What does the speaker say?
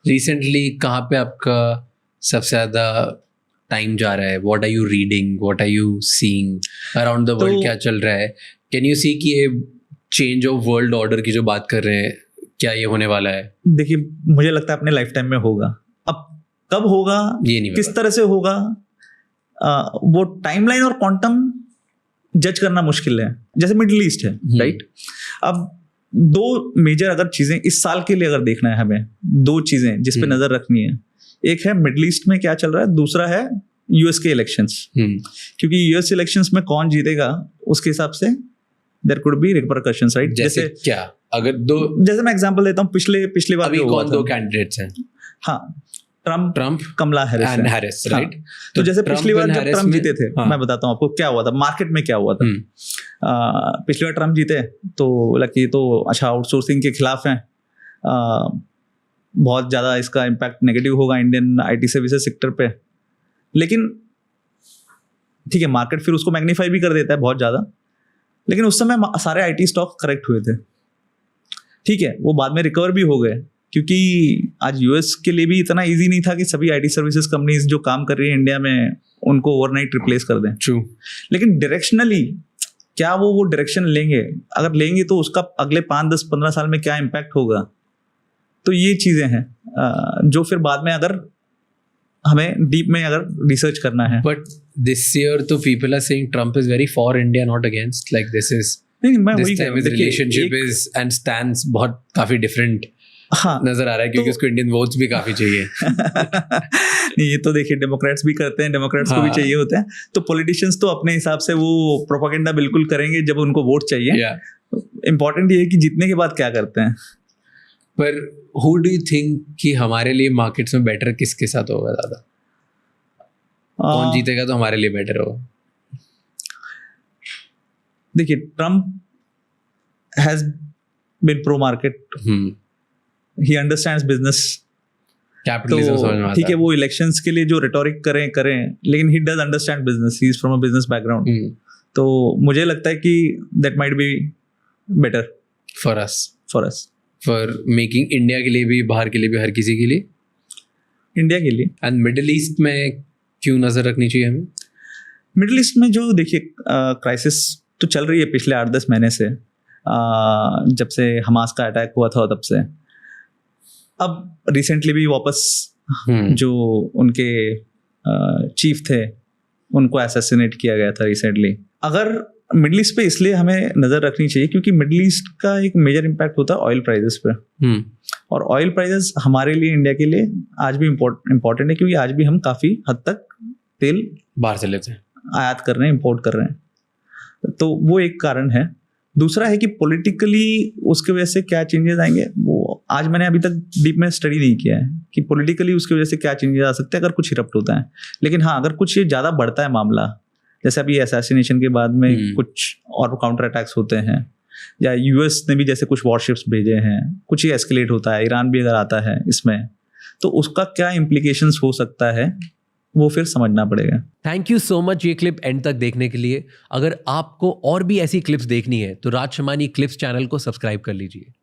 Recently कहाँ पे आपका सबसे ज़्यादा टाइम जा रहा है? What are you reading, what are you seeing around the world? क्या चल रहा है? कैन यू सी कि ये चेंज ऑफ वर्ल्ड ऑर्डर की जो बात कर रहे हैं, क्या ये होने वाला है? देखिए, मुझे लगता है अपने लाइफ टाइम में होगा। अब कब होगा, ये नहीं किस तरह से होगा, वो टाइमलाइन और क्वांटम जज करना मुश्किल है। जैसे मिडिल ईस्ट है, राइट? अब दो मेजर अगर चीजें इस साल के लिए अगर देखना है हमें, दो चीजें जिस पे नजर रखनी है, एक है मिडिल ईस्ट में क्या चल रहा है, दूसरा है यूएस के इलेक्शंस। क्योंकि यूएस इलेक्शंस में कौन जीतेगा उसके हिसाब से there could be repercussions, right? जैसे क्या, अगर दो, जैसे मैं एग्जांपल देता हूँ, पिछली बार अभी कौन दो कैंडिडेट्स हैं? हाँ, ट्रम्प कमला हैरिस, राइट? तो जैसे पिछली बार जब ट्रम्प जीते थे, मैं बताता हूँ आपको क्या हुआ था, मार्केट में क्या हुआ था। पिछली बार ट्रम्प जीते तो लकी तो अच्छा आउटसोर्सिंग के खिलाफ हैं, बहुत ज़्यादा इसका इम्पैक्ट नेगेटिव होगा इंडियन आईटी सर्विसेज सेक्टर पे। लेकिन ठीक है, मार्केट फिर उसको मैग्नीफाई भी कर देता है बहुत ज़्यादा, लेकिन उस समय सारे आईटी स्टॉक करेक्ट हुए थे। ठीक है, वो बाद में रिकवर भी हो गए, क्योंकि आज यूएस के लिए भी इतना इजी नहीं था कि सभी आईटी सर्विसेज कंपनीज जो काम कर रही है इंडिया में उनको ओवरनाइट रिप्लेस कर दें। ट्रू। लेकिन डायरेक्शनली क्या वो डायरेक्शन लेंगे? अगर लेंगे तो उसका अगले 5, 10, 15 साल में क्या इम्पैक्ट होगा? तो ये चीज़ें हैं जो फिर बाद में अगर हमें डीप में अगर रिसर्च करना है। बट दिस ईयर तो people are saying Trump is very for India, not against, like this is relationship is and stands बहुत काफी डिफरेंट नजर आ रहा है, क्योंकि उसको इंडियन वोट्स भी काफी चाहिए। नहीं, ये तो देखिए डेमोक्रेट्स भी करते हैं, डेमोक्रेट्स को भी चाहिए होता है। तो पॉलिटिशियंस तो अपने हिसाब से वो प्रोपेगेंडा बिल्कुल करेंगे जब उनको वोट चाहिए। इम्पोर्टेंट ये है कि जीतने के बाद क्या करते हैं। पर हु डू यू थिंक कि हमारे लिए मार्केट्स में बेटर किसके साथ होगा ज्यादा? कौन जीतेगा तो हमारे लिए बेटर होगा? देखिए, Trump has been pro market, he understands business, capitalism समझ में आता है। ठीक है, वो इलेक्शंस के लिए जो रिटोरिक करें, लेकिन he does understand business, he is from a business background. तो मुझे लगता है कि that might be better for us, for making India के लिए भी, बाहर के लिए भी, हर किसी के लिए, इंडिया के लिए। एंड मिडिल ईस्ट में क्यों नजर रखनी चाहिए हमें? मिडिल ईस्ट में जो देखिए क्राइसिस तो चल रही है पिछले 8-10 महीने से, जब से हमास का अटैक हुआ था तब से। अब रिसेंटली भी वापस जो उनके चीफ थे उनको असैसिनेट किया गया था रिसेंटली। अगर मिडिल ईस्ट पे इसलिए हमें नज़र रखनी चाहिए क्योंकि मिडिल ईस्ट का एक मेजर इम्पैक्ट होता है ऑयल प्राइजेस पे। और ऑयल प्राइजेस हमारे लिए, इंडिया के लिए आज भी इम्पोर्टेंट है, क्योंकि आज भी हम काफ़ी हद तक तेल बाहर से लेते हैं, आयात कर रहे हैं, इम्पोर्ट कर रहे हैं। तो वो एक कारण है। दूसरा है कि पॉलिटिकली उसके वजह से क्या चेंजेस आएंगे, वो आज मैंने अभी तक डीप में स्टडी नहीं किया है कि पॉलिटिकली उसकी वजह से क्या चेंजेस आ सकते हैं अगर कुछ इरप्ट होता है। लेकिन हाँ, अगर कुछ ये ज़्यादा बढ़ता है मामला, जैसे अभी असैसिनेशन के बाद में कुछ और काउंटर अटैक्स होते हैं, या यूएस ने भी जैसे कुछ वॉरशिप्स भेजे हैं, कुछ ये एस्केलेट होता है, ईरान भी अगर आता है इसमें, तो उसका क्या इम्प्लीकेशंस हो सकता है वो फिर समझना पड़ेगा। थैंक यू सो मच ये क्लिप एंड तक देखने के लिए। अगर आपको और भी ऐसी क्लिप्स देखनी है तो राज शमानी क्लिप्स चैनल को सब्सक्राइब कर लीजिए।